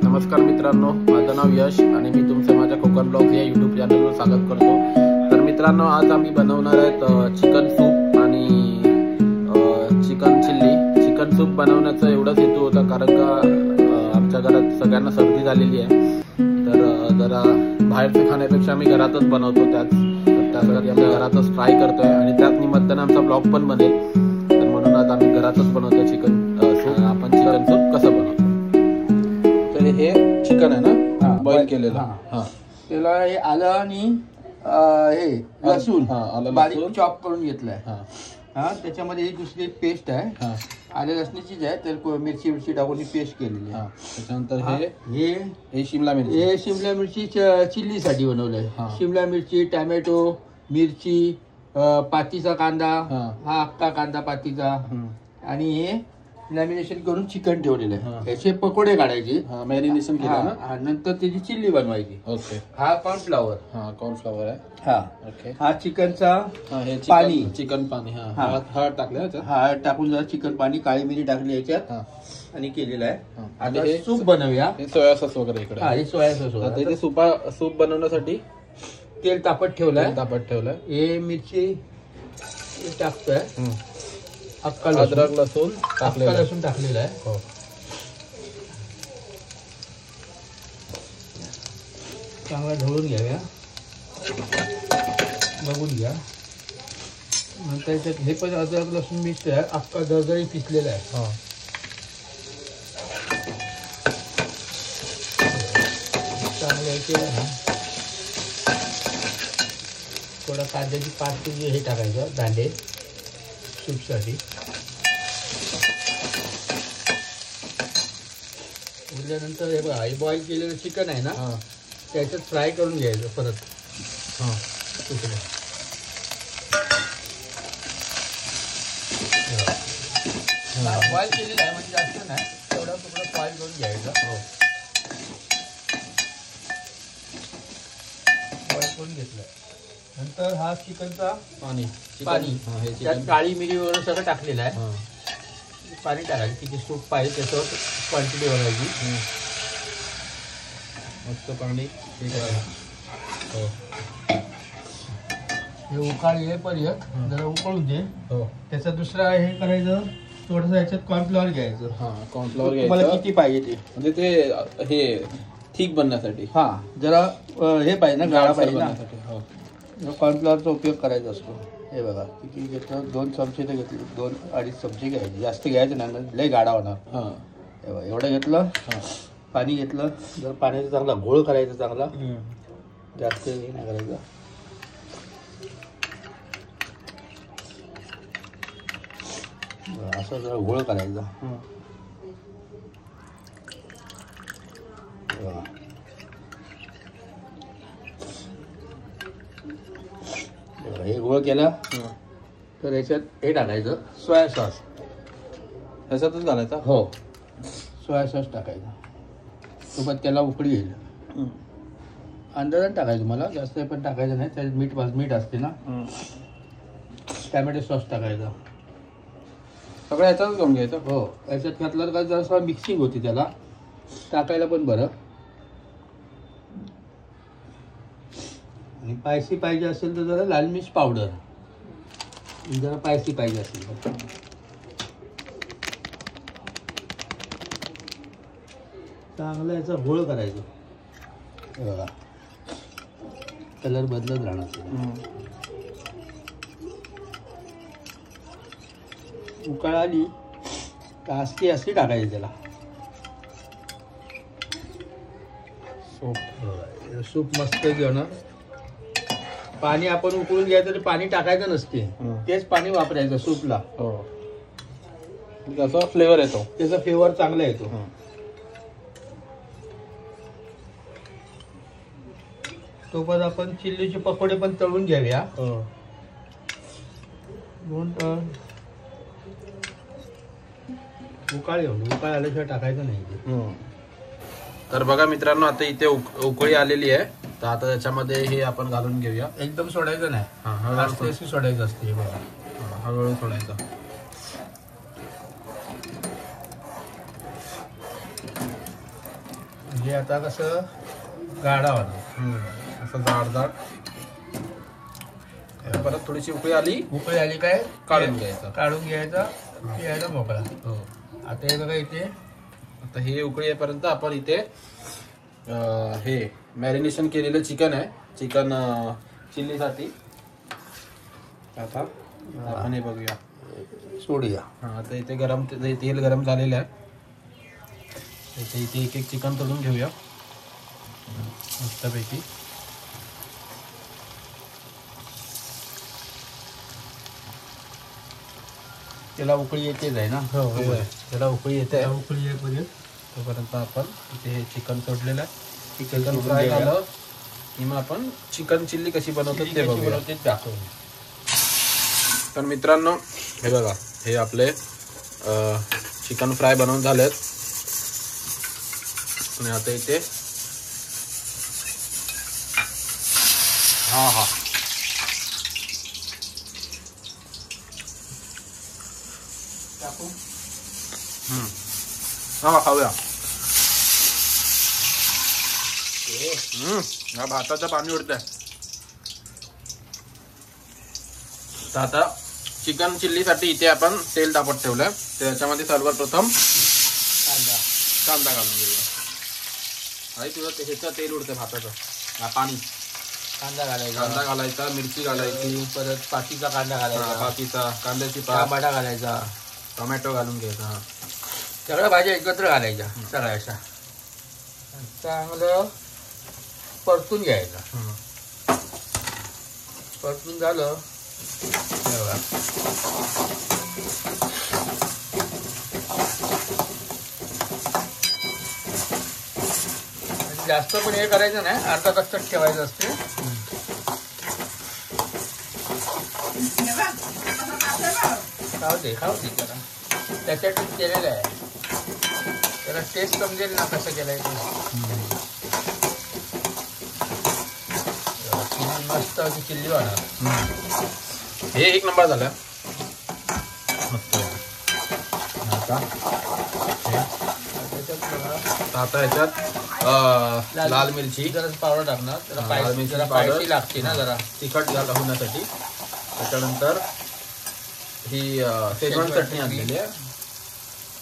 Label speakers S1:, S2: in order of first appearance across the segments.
S1: नमस्कार मित्रांनो, माझं नाव यश आणि मी तुमचं माझ्या कोकण ब्लॉग्स या यूट्यूब चॅनलवर स्वागत करतो। तर मित्रांनो, आज आम्ही बनवणार आहेत चिकन सूप आणि चिकन चिल्ली। चिकन सूप बनवण्याचा एवढाच हेतू होता कारण का आमच्या घरात सगळ्यांना सर्दी झालेली आहे, तर जरा बाहेरचं खाण्यापेक्षा आम्ही घरातच बनवतो। त्यासाठी आम्ही घरातच ट्राय करतोय आणि त्याच निमित्तानं आमचा ब्लॉग पण बनेल। तर म्हणून आज आम्ही घरातच बनवतो चिकन सूप। आपण चिकन सूप कसं बनवतो, तर हे चिकन आहे ना बॉईल केलेलं।
S2: त्याला हे आलं आणि हे लसूण बारीक चॉप करून घेतलाय। त्याच्यामध्ये ही दुसरी पेस्ट आहे, आलं लसणीचीच आहे, तर मिरची टाकून पेस्ट केलेली आहे।
S1: त्याच्यानंतर हे शिमला मिरची,
S2: हे शिमला मिरची चिल्लीसाठी बनवलंय। शिमला मिरची, टॅमॅटो, मिरची, पातीचा कांदा, हा अख्खा कांदा पातीचा, आणि हे लॅमिनेशन करून चिकन ठेवलेलं आहे। याचे पकोडे काढायचे,
S1: मॅरिनेशन केलं ना,
S2: नंतर त्याची चिल्ली बनवायची।
S1: ओके,
S2: हा कॉर्नफ्लॉवर,
S1: कॉर्नफ्लॉवर आहे।
S2: हा
S1: ओके,
S2: हा चिकनचा
S1: पाणी, चिकन पाणी, हळद टाकलं,
S2: हळद टाकून जरा चिकन पाणी, काळी मिरी टाकली याच्यात आणि केलेलं आहे। आता हे सूप बनवूया।
S1: हे सोया सॉस वगैरे इकडे,
S2: हे सोया सॉस।
S1: आता इथे सूप बनवण्यासाठी
S2: तेल तापत ठेवलंय। हे मिरची टाकतोय,
S1: अद्रक लसूण
S2: टाकलेला आहे।
S1: हो,
S2: चांगला ढवळून घ्याव्या, बघून घ्या। नंतर याच्यात हे पण अद्रक लसूण मिक्स आहे, अख्खा दरदरी पिसलेला आहे। चांगलं केलं ना, थोडा कांद्याची 5 केजी हे टाकायचं, दांडे सूपसाठी। उरल्यानंतर हे बघा, हे बॉईल केलेलं चिकन आहे ना, त्याच्यात फ्राय करून घ्यायचं परत। बॉईल केलेलं आहे म्हणजे जास्त नाही, तेवढा तुकडा फ्राय करून घ्यायचा। बॉईल करून घेतलं नंतर हा चिकनचा पाणी, त्यात काळी मिरी वगैरे सगळं टाकलेलं आहे। पाणी टाकायचं, किती सूप पाहिजे त्याच्यावर क्वांटिटी बघायची।
S1: मस्त पाणी
S2: हे उकाळ येईपर्यंत जरा उकळून दे। त्याचा दुसरा हे करायचं, थोडंसं याच्यात कॉर्नफ्लॉवर घ्यायचं।
S1: कॉर्नफ्लॉवर
S2: मला किती पाहिजे ते,
S1: म्हणजे ते हे थिक बनण्यासाठी,
S2: जरा हे पाहिजे ना, गाळा पाहिजे ना, कॉर्नफ्लॉवरचा उपयोग करायचा असतो। हे बघा किती घेतलं, 2 चमचे तर घेतले, 2-2.5 चमचे घ्यायचे, जास्त घ्यायचं नाही, लय गाढा होणार। हे बघा एवढं घेतलं, पाणी घेतलं, जर पाण्याचा चांगला घोळ करायचा, चांगला जास्त हे नाही करायचं। असं जरा घोळ करायचा। हे गोळ केला तर याच्यात हे टाकायचं, सोया सॉस।
S1: ह्याच्यातच घालायचा?
S2: हो, सोया सॉस टाकायचा, सोबत त्याला उकळी येईल। अंदाजाने टाकायचं, मला जास्त पण टाकायचं नाही, त्याच्यात मीठ असते ना। टॅमॅटो सॉस टाकायचा,
S1: सगळं याच्यातच घेऊन घ्यायचं।
S2: हो, याच्यात घातलं का जरा मिक्सिंग होती, त्याला टाकायला पण बरं। आणि स्पायसी पाहिजे असेल तर जरा लाल मिर्च पावडर, जरा स्पायसी पाहिजे असेल तर। चांगला याचा घोळ करायचा, बघा कलर बदलत राहणार। उकळ आली का अशी टाकायची त्याला। सूप मस्त घेणं, पाणी आपण उकळून घ्यायचं, तर पाणी टाकायचं नसते, तेच पाणी वापरायचं सूपला।
S1: त्याचा फ्लेवर येतो,
S2: त्याचा फ्लेवर चांगला येतो। सोबत आपण चिल्लीचे पकोडे पण तळून घ्याव्या। उकाळ आल्याशिवाय टाकायचं नाही।
S1: तर बघा मित्रांनो, आता इथे उकळी आलेली आहे, तर आता त्याच्यामध्ये हे आपण घालून घेऊया।
S2: एकदम सोडायचं नाही, हळूहळू सोडायचं असते,
S1: हळूहळू सोडायचं।
S2: म्हणजे आता कसं गाडा होणार
S1: असं जाड जाड. परत थोडीशी उकळी आली
S2: काय
S1: काढून घ्यायचं.
S2: यायला मोकळा.
S1: हो.
S2: आता हे बघा इथे
S1: आता हे उकळी येईपर्यंत आपण इथे हे मॅरिनेशन केलेलं चिकन आहे, चिकन चिल्लीसाठी. आता आपण हे बघूया,
S2: सोडूया.
S1: हां आता इथे गरम तेल गरम झालेलं आहे. इथे एक एक चिकन तळून घेऊया मस्तपैकी.
S2: त्याला उकळी येतेच आहे ना.
S1: हो त्याला उकळी येते.
S2: उकळी येईपर्यंत
S1: तोपर्यंत आपण इथे हे चिकन सोडलेलं आहे. चिकन फ्राय झालं की मग आपण चिकन चिल्ली कशी बनवतो ते बघूया.
S2: दाखवू.
S1: तर मित्रांनो हे बघा, हे आपले चिकन फ्राय बनवून झालेत. आणि आता इथे हा खाऊया. हा भाताचं पाणी उडतंय. तर आता चिकन चिल्लीसाठी इथे आपण तेल तापत ठेवलंय. त्याच्यामध्ये सर्वप्रथम कांदा घालून घेऊया. आणि तुझं ह्याचं तेल उडतंय भाताचं, पाणी. कांदा घालायचा, मिरची घालायची,
S2: परत पातीचा कांदा घालायचा,
S1: पातीचा कांद्याची
S2: टमाटा घालायचा,
S1: टोमॅटो घालून घ्यायचा.
S2: सगळ्या भाज्या एकत्र घालायच्या सगळ्या अशा. चांगलं परतून घ्यायचं. परतून झालं जास्त पण हे करायचं नाही, अर्धा तासात ठेवायचं असते. खाऊ दे जरा, त्याच्यातच केलेलं आहे. त्याला टेस्ट समजेल ना कसं केलंय ते. मस्त अशी चिल्ली होणार.
S1: हे एक नंबर झालं मस्त. आता ह्याच्यात लाल मिरची
S2: जरा पावडर टाकणार.
S1: लाल मिरची
S2: पावडर लागते ना जरा
S1: तिखट होण्यासाठी. त्याच्यानंतर ही शेजवान चटणी आणलेली आहे,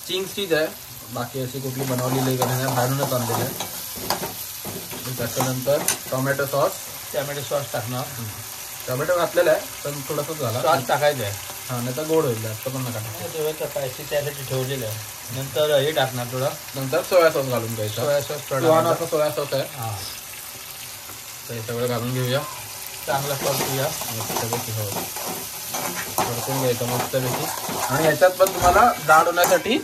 S1: चिंग्सचीच आहे, बाकी अशी कुठली बनवलेली नाही, बाहेरूनच आणलेली आहे. त्याच्यानंतर टोमॅटो सॉस टाकणार. टोमॅटो घातलेला आहे पण थोडंसं झाला.
S2: सॉस टाकायचं आहे.
S1: हां नाही तर गोड होईल, जास्त पण नका.
S2: स्पायसी त्यासाठी ठेवलेलं आहे. नंतर हे टाकणार थोडं.
S1: नंतर सोया सॉस घालून घ्यायचा.
S2: सोया सॉस
S1: सोया सॉस आहे.
S2: हां
S1: तर हे सगळं घालून घेऊया.
S2: चांगला परतूया
S1: मस्तपैकी. हो परतून घ्यायचं मस्तपैकी. आणि ह्याच्यात पण तुम्हाला जाड होण्यासाठी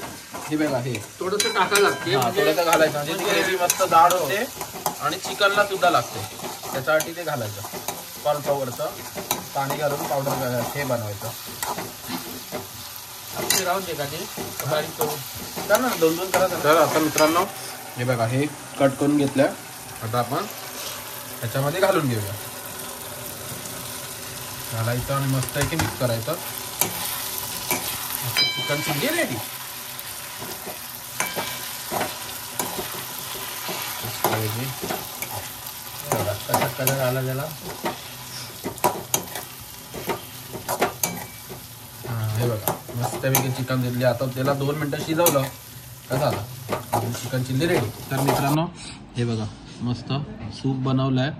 S1: हे बघा, हे
S2: थोडंसं टाकायला लागते.
S1: थोडंसं घालायचं म्हणजे ती ग्रेव्ही मस्त जाड होते आणि चिकनला सुद्धा लागते. त्याच्यासाठी ते घालायचं. कॉर्नफ्लॉवरचं पाणी घालून पावडर हे बनवायचं.
S2: राहून दे का ते बारीक करून
S1: तर ना 2-2 करायचं. तर आता मित्रांनो हे बघा, हे कट करून घेतलं. आता आपण ह्याच्यामध्ये घालून घेऊया. घालायचं आणि मस्त आहे की मिक्स करायचं. Chicken chilli ready.
S2: कसा कलर आला त्याला.
S1: हे बघा मस्तपैकी चिकन दिली. आता त्याला 2 मिनटं शिजवलं का झालं चिकन चिल्ली रेडी. तर मित्रांनो हे बघा मस्त सूप बनवलं आहे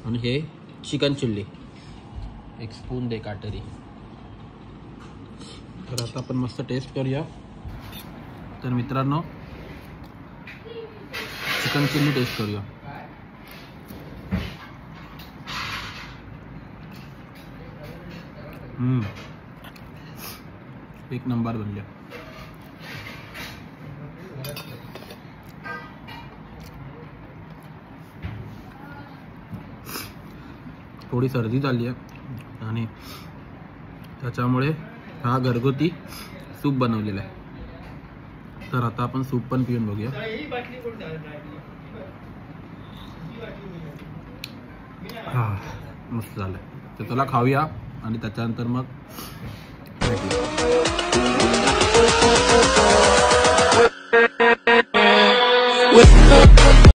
S1: आणि हे चिकन चिल्ली. एक स्पून दे काटेरी. तर आता आपण मस्त टेस्ट करूया. तर मित्रांनो चिकन चिल्ली टेस्ट करूया. एक नंबर बनले. थोडी सर्दी झाली आहे आणि त्याच्यामुळे हा घरगुती सूप बनवलेला आहे. तर आता आपण सूप पण पिऊन बघूया. हा मस्त झालं. तर त्याला खाऊया आणि त्याच्यानंतर मग